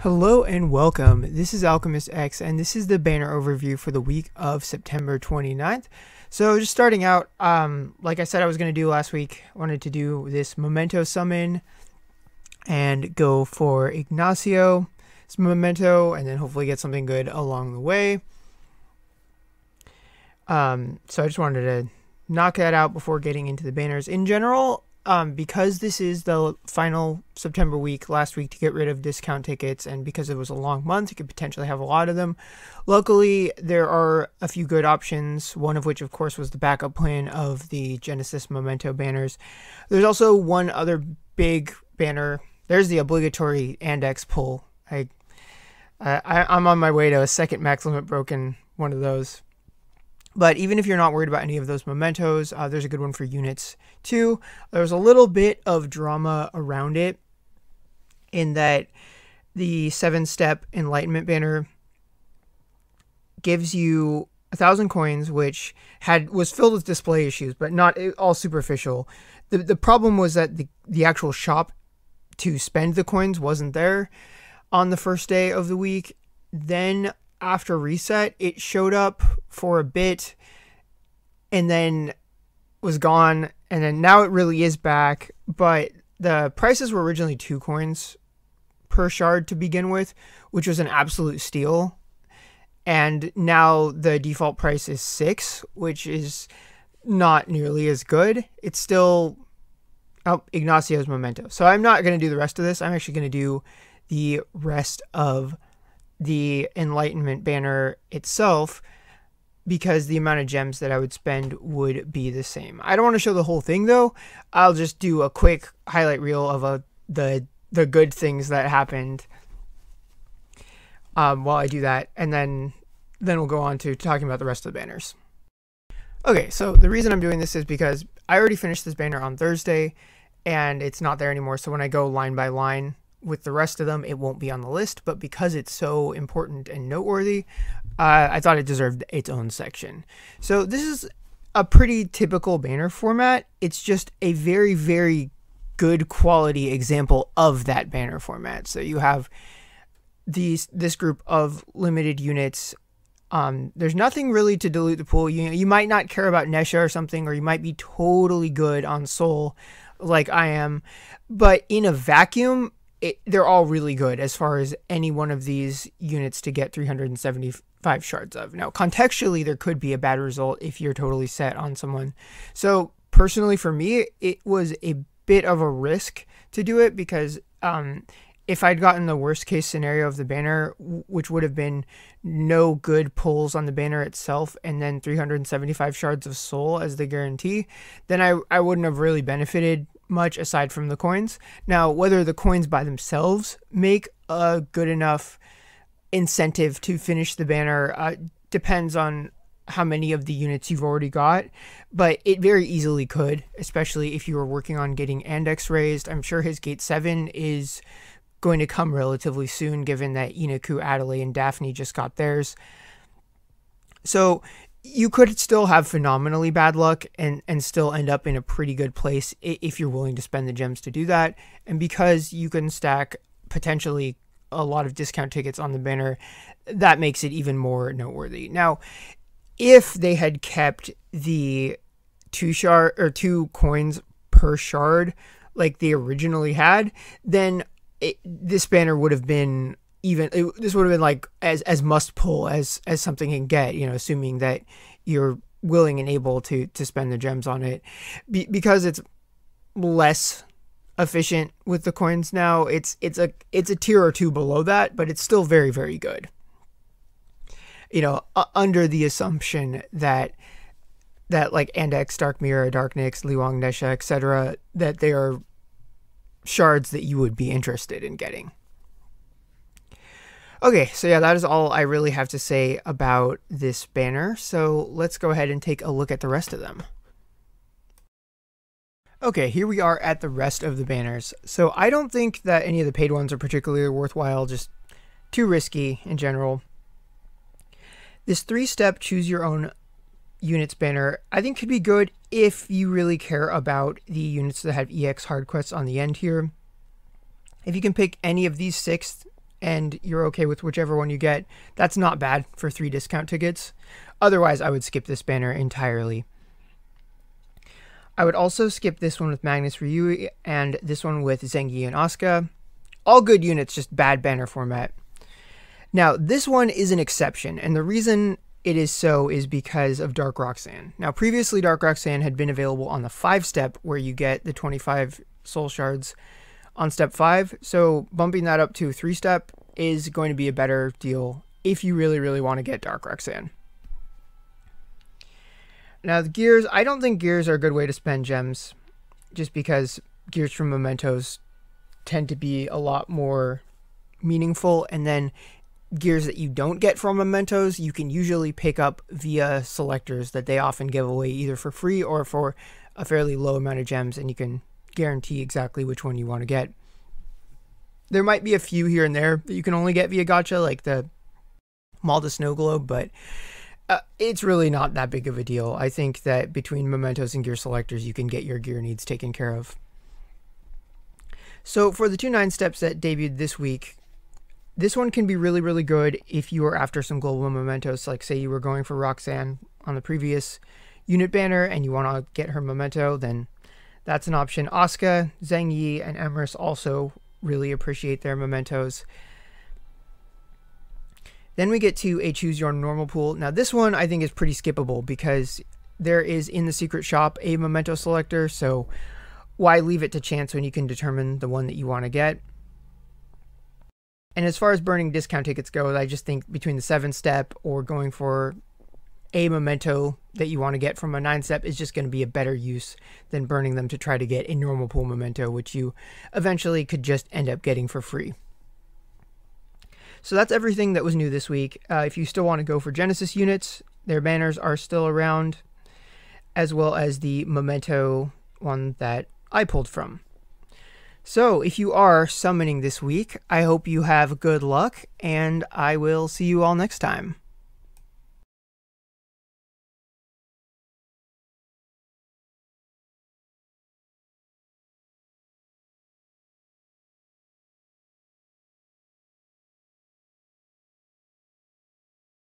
Hello and welcome. This is Alchemistexe and this is the banner overview for the week of September 29th. So just starting out, like I said I was going to do last week, I wanted to do this Memento summon and go for Ignacio's Memento and then hopefully get something good along the way. So I just wanted to knock that out before getting into the banners. In general, because this is the final September week, last week to get rid of discount tickets, and because it was a long month, you could potentially have a lot of them. Luckily, there are a few good options, one of which, of course, was the backup plan of the Genesis Memento banners. There's also one other big banner. There's the obligatory Index pull. I'm on my way to a second max limit broken one of those. But even if you're not worried about any of those mementos, there's a good one for units too. There's a little bit of drama around it in that the 7-step enlightenment banner gives you 1,000 coins, which was filled with display issues, but not all superficial. The problem was that the actual shop to spend the coins wasn't there on the first day of the week. Then after reset, it showed up for a bit and then was gone, and then now it really is back, but the prices were originally 2 coins per shard to begin with, which was an absolute steal, and now the default price is 6, which is not nearly as good. It's still Ignacio's Memento. So I'm not going to do the rest of this. I'm actually going to do the rest of the Enlightenment banner itself, because the amount of gems that I would spend would be the same. I don't want to show the whole thing though. I'll just do a quick highlight reel of the good things that happened while I do that, and then we'll go on to talking about the rest of the banners. Okay, so the reason I'm doing this is because I already finished this banner on Thursday and it's not there anymore, so when I go line by line with the rest of them, it won't be on the list, but because it's so important and noteworthy, I thought it deserved its own section. So this is a pretty typical banner format. It's just a very, very good quality example of that banner format. So you have this group of limited units. There's nothing really to dilute the pool. You might not care about Nesha or something, or you might be totally good on Soul like I am, but in a vacuum, they're all really good as far as any one of these units to get 375 shards of. Now, contextually, there could be a bad result if you're totally set on someone. So, personally, for me, it was a bit of a risk to do it, because if I'd gotten the worst case scenario of the banner, which would have been no good pulls on the banner itself and then 375 shards of soul as the guarantee, then I wouldn't have really benefited much aside from the coins. Now, whether the coins by themselves make a good enough incentive to finish the banner depends on how many of the units you've already got, but it very easily could, especially if you were working on getting Index raised. I'm sure his gate 7 is going to come relatively soon, given that Inaku, Adelaide, and Daphne just got theirs. So you could still have phenomenally bad luck and still end up in a pretty good place if you're willing to spend the gems to do that. And because you can stack potentially a lot of discount tickets on the banner, that makes it even more noteworthy. Now, if they had kept the 2 coins per shard like they originally had, then this banner would have been this would have been like as must pull as something can get, assuming that you're willing and able to spend the gems on it. Because it's less efficient with the coins now, it's a tier or 2 below that, but it's still very, very good. Under the assumption that like Index, Dark Mirror, Dark Nyx, Liwang, Nesha, etc., that they are shards that you would be interested in getting. Okay, so yeah, that is all I really have to say about this banner. So let's go ahead and take a look at the rest of them. Okay, here we are at the rest of the banners. So I don't think that any of the paid ones are particularly worthwhile, just too risky in general. This 3-step choose your own units banner, I think could be good if you really care about the units that have EX hard quests on the end here. If you can pick any of these 6 and you're okay with whichever one you get, that's not bad for 3 discount tickets. Otherwise, I would skip this banner entirely. I would also skip this one with Magnus Ryui and this one with Zheng Yi and Asuka. All good units, just bad banner format. Now, this one is an exception, and the reason it is so is because of Dark Roxanne. Now, previously, Dark Roxanne had been available on the 5-step, where you get the 25 soul shards on step 5, so bumping that up to 3-step is going to be a better deal if you really, really want to get Dark Roxanne. Now, the gears, I don't think gears are a good way to spend gems, just because gears from mementos tend to be a lot more meaningful, and then gears that you don't get from mementos, you can usually pick up via selectors that they often give away either for free or for a fairly low amount of gems, and you can guarantee exactly which one you want to get. There might be a few here and there that you can only get via gacha, like the Malda Snow Globe, but it's really not that big of a deal. I think that between mementos and gear selectors, you can get your gear needs taken care of. So for the 2 9-steps that debuted this week, this one can be really, really good if you are after some global mementos, like say you were going for Roxanne on the previous unit banner and you want to get her memento, then that's an option. Asuka, Zheng Yi, and Emrys also really appreciate their mementos. Then we get to a choose your normal pool. Now this one I think is pretty skippable because there is in the secret shop a memento selector, so why leave it to chance when you can determine the one that you want to get? And as far as burning discount tickets go, I just think between the 7-step or going for a memento that you want to get from a 9-step is just going to be a better use than burning them to try to get a normal pool memento, which you eventually could just end up getting for free. So that's everything that was new this week. If you still want to go for Genesis units, their banners are still around, as well as the memento one that I pulled from. So if you are summoning this week, I hope you have good luck, and I will see you all next time.